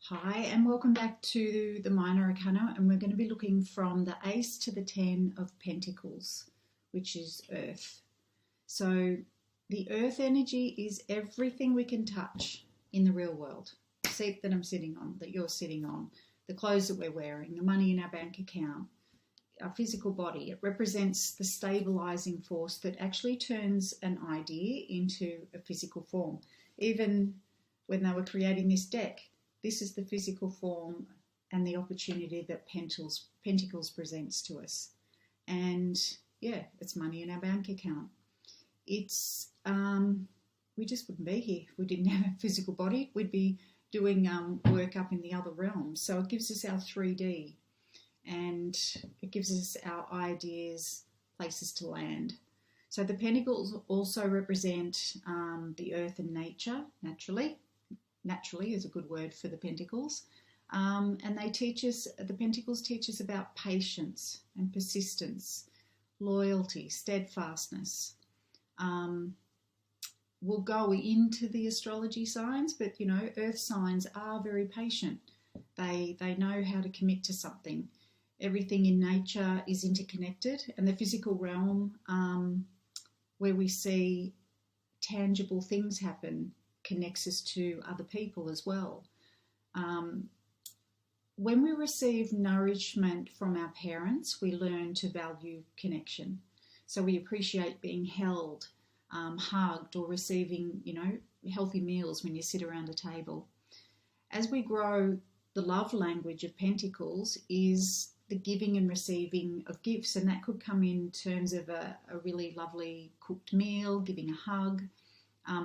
Hi, and welcome back to the Minor Arcana, and we're going to be looking from the Ace to the 10 of Pentacles, which is Earth. So the Earth energy is everything we can touch in the real world. The seat that I'm sitting on, that you're sitting on, the clothes that we're wearing, the money in our bank account, our physical body. It represents the stabilizing force that actually turns an idea into a physical form. Even when they were creating this deck, this is the physical form and the opportunity that Pentacles presents to us. And yeah, it's money in our bank account. It's we just wouldn't be here if we didn't have a physical body. We'd be doing work up in the other realms. So it gives us our 3D, and it gives us our ideas, places to land. So the Pentacles also represent the earth and nature, naturally. Naturally is a good word for the Pentacles. And they teach us, the Pentacles teach us about patience and persistence, loyalty, steadfastness. We'll go into the astrology signs, but you know, earth signs are very patient. They know how to commit to something. Everything in nature is interconnected, and the physical realm, where we see tangible things happen, connects us to other people as well. When we receive nourishment from our parents, we learn to value connection. So we appreciate being held, hugged, or receiving, you know, healthy meals when you sit around a table. As we grow, the love language of Pentacles is the giving and receiving of gifts, and that could come in terms of a really lovely cooked meal, giving a hug,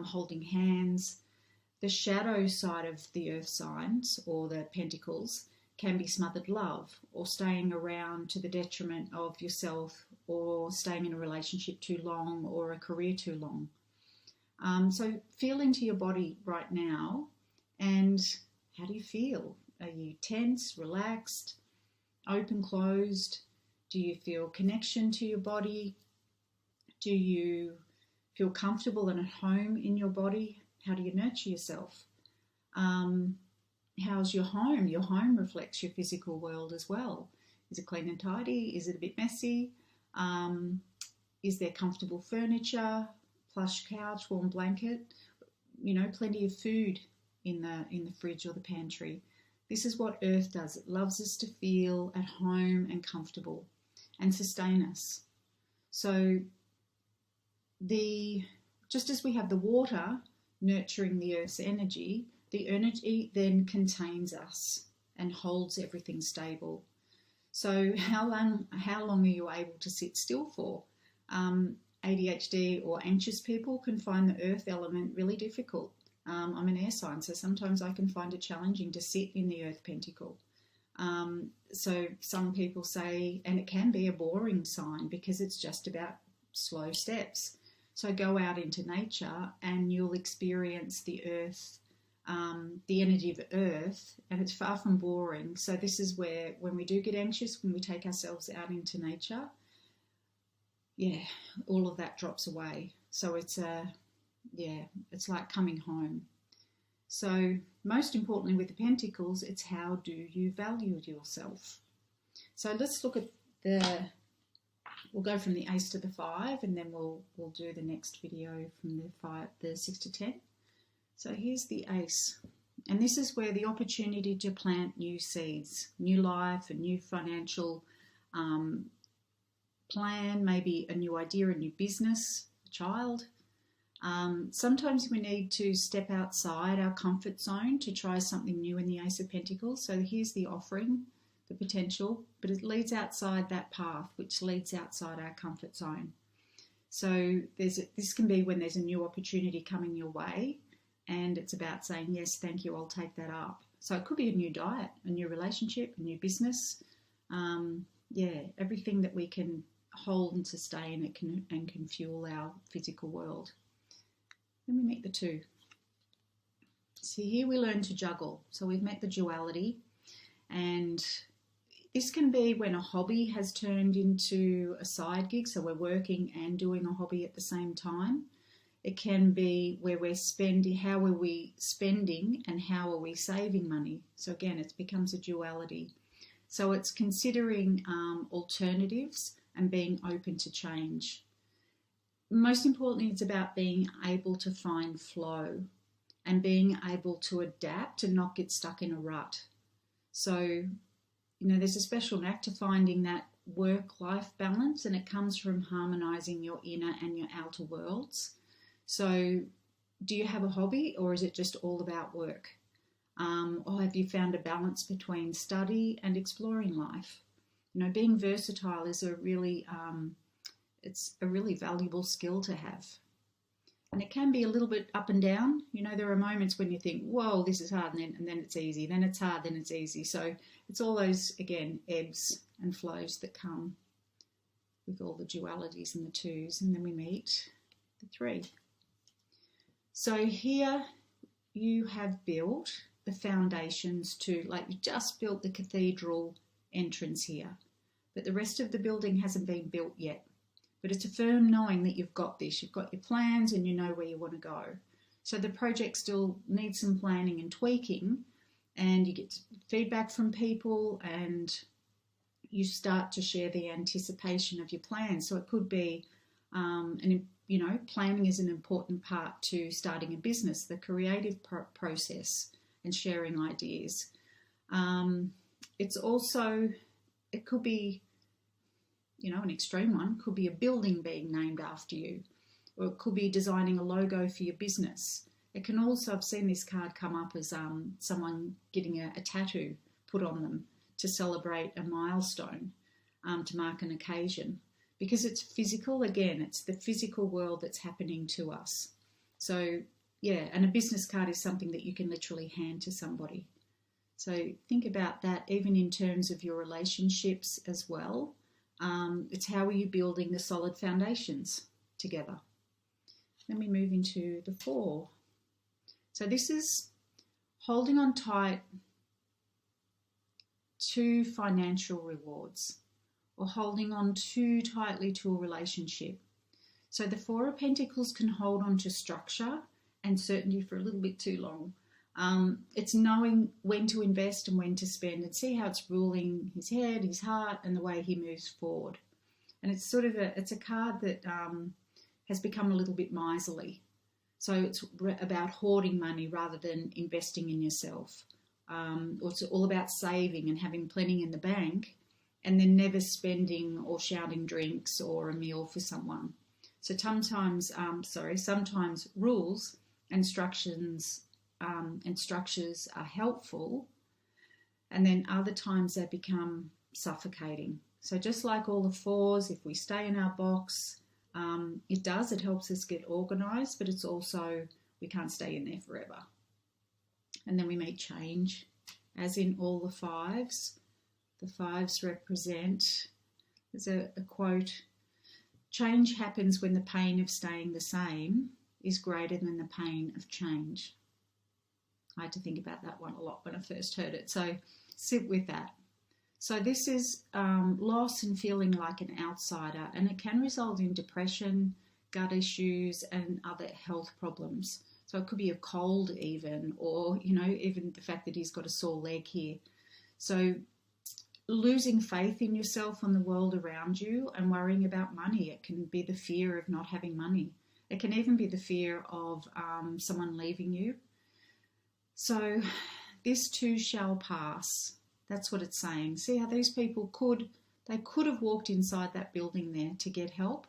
holding hands. The shadow side of the earth signs, or the Pentacles, can be smothered love, or staying around to the detriment of yourself, or staying in a relationship too long, or a career too long. So feel into your body right now, and how do you feel? Are you tense, relaxed, open, closed? Do you feel connection to your body? Do you feel comfortable and at home in your body? How do you nurture yourself? How's your home? Your home reflects your physical world as well. Is it clean and tidy? Is it a bit messy? Is there comfortable furniture, plush couch, warm blanket? You know, plenty of food in the fridge or the pantry. This is what Earth does. It loves us to feel at home and comfortable and sustain us. So just as we have the water nurturing the Earth's energy, the energy then contains us and holds everything stable. So how long are you able to sit still for? ADHD or anxious people can find the earth element really difficult. I'm an air sign, so sometimes I can find it challenging to sit in the earth pentacle. So some people say, and it can be a boring sign because it's just about slow steps. So go out into nature and you'll experience the earth, the energy of earth, and it's far from boring. So this is where, when we do get anxious, when we take ourselves out into nature, yeah, all of that drops away. So it's like coming home. So most importantly with the Pentacles, it's how do you value yourself? So let's look at we'll go from the Ace to the 5, and then we'll do the next video from the 6 to 10. So here's the Ace, and this is where the opportunity to plant new seeds, new life, a new financial plan, maybe a new idea, a new business, a child. Sometimes we need to step outside our comfort zone to try something new in the Ace of Pentacles. So here's the offering, the potential, but it leads outside that path, which leads outside our comfort zone. So this can be when there's a new opportunity coming your way, and it's about saying, yes, thank you, I'll take that up. So it could be a new diet, a new relationship, a new business. Everything that we can hold and sustain, and can fuel our physical world. Then we meet the 2. So here we learn to juggle. So we've met the duality, and this can be when a hobby has turned into a side gig, so we're working and doing a hobby at the same time. It can be where we're spending, how are we spending and how are we saving money. So again, it becomes a duality. So it's considering alternatives and being open to change. Most importantly, it's about being able to find flow and being able to adapt and not get stuck in a rut. So, there's a special knack to finding that work-life balance, and it comes from harmonizing your inner and your outer worlds. So do you have a hobby, or is it just all about work? Or have you found a balance between study and exploring life? Being versatile is it's a really valuable skill to have. And it can be a little bit up and down. There are moments when you think, whoa, this is hard, and then it's easy. Then it's hard, then it's easy. So it's all those, again, ebbs and flows that come with all the dualities and the twos. And then we meet the three. So here you have built the foundations to, like, you just built the cathedral entrance here. But the rest of the building hasn't been built yet. But it's a firm knowing that you've got this. You've got your plans and you know where you want to go. So the project still needs some planning and tweaking, and you get feedback from people and you start to share the anticipation of your plans. So it could be, planning is an important part to starting a business, the creative process and sharing ideas. It's also, it could be, an extreme one could be a building being named after you, or it could be designing a logo for your business. It can also, I've seen this card come up as someone getting a tattoo put on them to celebrate a milestone, to mark an occasion. Because it's physical, again, it's the physical world that's happening to us. So, yeah, and a business card is something that you can literally hand to somebody. So think about that, even in terms of your relationships as well. It's how are you building the solid foundations together. Then we move into the 4. So this is holding on tight to financial rewards, or holding on too tightly to a relationship. So the 4 of Pentacles can hold on to structure and certainty for a little bit too long. It's knowing when to invest and when to spend, and see how it's ruling his head, his heart, and the way he moves forward. And it's sort of it's a card that has become a little bit miserly. So it's about hoarding money rather than investing in yourself. It's all about saving and having plenty in the bank, and then never spending or shouting drinks or a meal for someone. So sometimes rules and structures are helpful, and then other times they become suffocating. So just like all the 4s, if we stay in our box, it helps us get organised, but it's also, we can't stay in there forever. And then we meet change, as in all the 5s. The 5s represent, there's a quote, change happens when the pain of staying the same is greater than the pain of change. I had to think about that one a lot when I first heard it. So sit with that. So this is loss and feeling like an outsider, and it can result in depression, gut issues, and other health problems. So it could be a cold even, or, even the fact that he's got a sore leg here. So losing faith in yourself and the world around you and worrying about money. It can be the fear of not having money. It can even be the fear of someone leaving you. So this too shall pass. That's what it's saying. See how these people could have walked inside that building there to get help,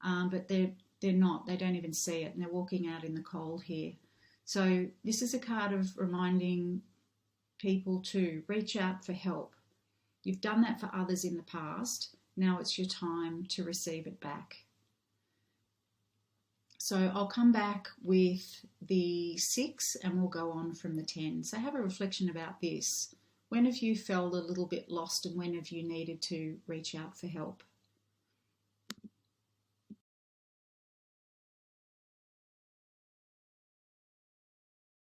but they're not. They don't even see it, and they're walking out in the cold here. So this is a card of reminding people to reach out for help. You've done that for others in the past. Now it's your time to receive it back. So I'll come back with the 6 and we'll go on from the 10. So have a reflection about this. When have you felt a little bit lost, and when have you needed to reach out for help?